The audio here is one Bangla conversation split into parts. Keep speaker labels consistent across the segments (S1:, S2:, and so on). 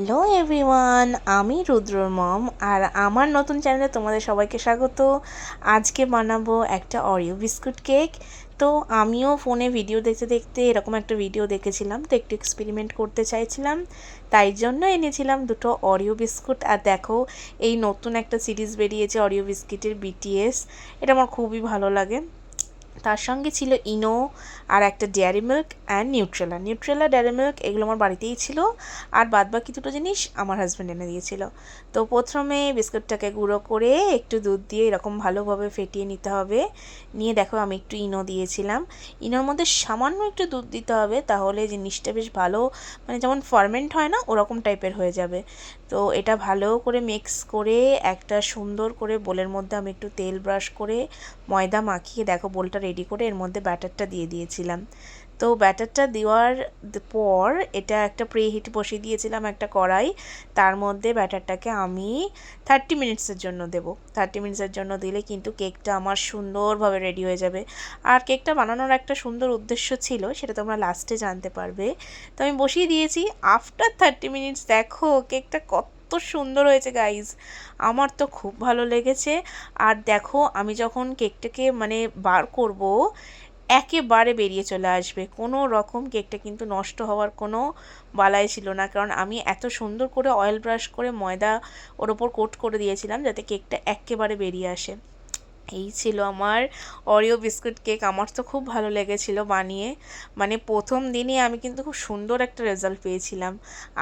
S1: হ্যালো এভরিওয়ান, আমি রুদ্রর মম আর আমার নতুন চ্যানেলে তোমাদের সবাইকে স্বাগত। আজকে বানাবো একটা অরিও বিস্কুট কেক। তো আমিও ফোনে ভিডিও দেখতে দেখতে এরকম একটা ভিডিও দেখেছিলাম, তো একটু এক্সপেরিমেন্ট করতে চাইছিলাম, তাই জন্য এনেছিলাম দুটো অরিও বিস্কুট। আর দেখো, এই নতুন একটা সিরিজ বেরিয়েছে অরিও বিস্কিটের, বিটিএস। এটা আমার খুবই ভালো লাগে। তার সঙ্গে ছিল ইনো আর একটা dairy milk and Nutrela dairy milk, এগুলো আমার বাড়িতেই ছিল। আর বাদবাকি দুটো জিনিস আমার হাজব্যান্ড এনে দিয়েছিল। তো প্রথমে বিস্কুটটাকে গুঁড়ো করে একটু দুধ দিয়ে এরকম ভালোভাবে ফেটিয়ে নিতে হবে। নিয়ে দেখো, আমি একটু ইনো দিয়েছিলাম। ইনোর মধ্যে সামান্য একটু দুধ দিতে হবে, তাহলে জিনিসটা বেশ ভালো, মানে যেমন ফার্মেন্ট হয় না, ওরকম টাইপের হয়ে যাবে। তো এটা ভালো করে মিক্স করে একটা সুন্দর করে বোলের মধ্যে আমি একটু তেল ব্রাশ করে ময়দা মাখিয়ে দেখো বোলটা রেডি করে এর মধ্যে ব্যাটারটা দিয়ে দিয়েছিলাম। তো ব্যাটারটা দেওয়ার পর এটা একটা প্রিহিট বসিয়ে দিয়েছিলাম একটা কড়াই। তার মধ্যে ব্যাটারটাকে আমি 30 মিনিটসের জন্য দেবো। 30 মিনিটসের জন্য দিলে কিন্তু কেকটা আমার সুন্দরভাবে রেডি হয়ে যাবে। আর কেকটা বানানোর একটা সুন্দর উদ্দেশ্য ছিল, সেটা তোমরা লাস্টে জানতে পারবে। তো আমি বসিয়ে দিয়েছি। আফটার 30 মিনিটস দেখো কেকটা কত সুন্দর হয়েছে গাইজ, আমার তো খুব ভালো লেগেছে। আর দেখো, আমি যখন কেকটাকে মানে বার করব, একেবারে বেরিয়ে চলে আসবে, কোনো রকম কেকটা কিন্তু নষ্ট হওয়ার কোনো বালাই ছিল না, কারণ আমি এত সুন্দর করে অয়েল ব্রাশ করে ময়দা ওর ওপর কোট করে দিয়েছিলাম যাতে কেকটা একেবারে বেরিয়ে আসে। এই ছিল আমার অরিও বিস্কুট কেক। আমার তো খুব ভালো লেগেছিল বানিয়ে, মানে প্রথম দিনই আমি কিন্তু খুব সুন্দর একটা রেজাল্ট পেয়েছিলাম।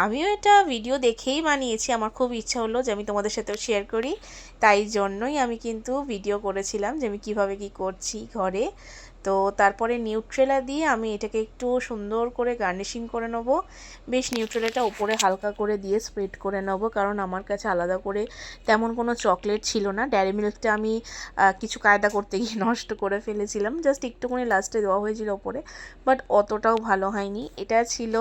S1: আমিও এটা ভিডিও দেখেই বানিয়েছি, আমার খুব ইচ্ছা হলো যে আমি তোমাদের সাথেও শেয়ার করি, তাই জন্যই আমি কিন্তু ভিডিও করেছিলাম যে আমি কীভাবে কী করছি ঘরে। তো তারপরে নিউট্রেলা দিয়ে আমি এটাকে একটু সুন্দর করে গার্নিশিং করে নেবো। বেশ নিউট্রেলাটা উপরে হালকা করে দিয়ে স্প্রেড করে নেবো, কারণ আমার কাছে আলাদা করে তেমন কোনো চকলেট ছিল না। ডেয়ারি মিল্কটা আমি কিছু কায়দা করতে গিয়ে নষ্ট করে ফেলেছিলাম, জাস্ট একটুখানি লাস্টে দেওয়া হয়েছিল ওপরে, বাট অতটাও ভালো হয়নি। এটা ছিল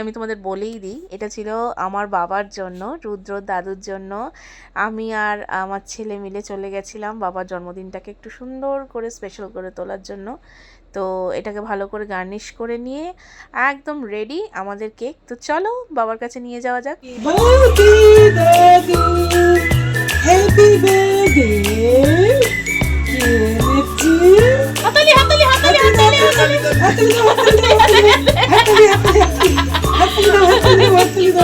S1: আমি তোমাদের বলেই দিই, এটা ছিল আমার বাবার জন্য, রুদ্র দাদুর জন্য। আমি আর আমার ছেলে মিলে চলে গেছিলাম বাবার জন্মদিনটাকে একটু সুন্দর করে স্পেশাল করে তোলার জন্য। তো এটাকে ভালো করে গার্নিশ করে নিয়ে একদম রেডি আমাদের কেক। তো চলো বাবার কাছে নিয়ে যাওয়া যাক।
S2: Happy birthday হাতালি হাতালি হাতালি হাতালি হাতালি হাতালি হাতালি হাতালি হাতালি হাতালি হাতালি হাতালি হাতালি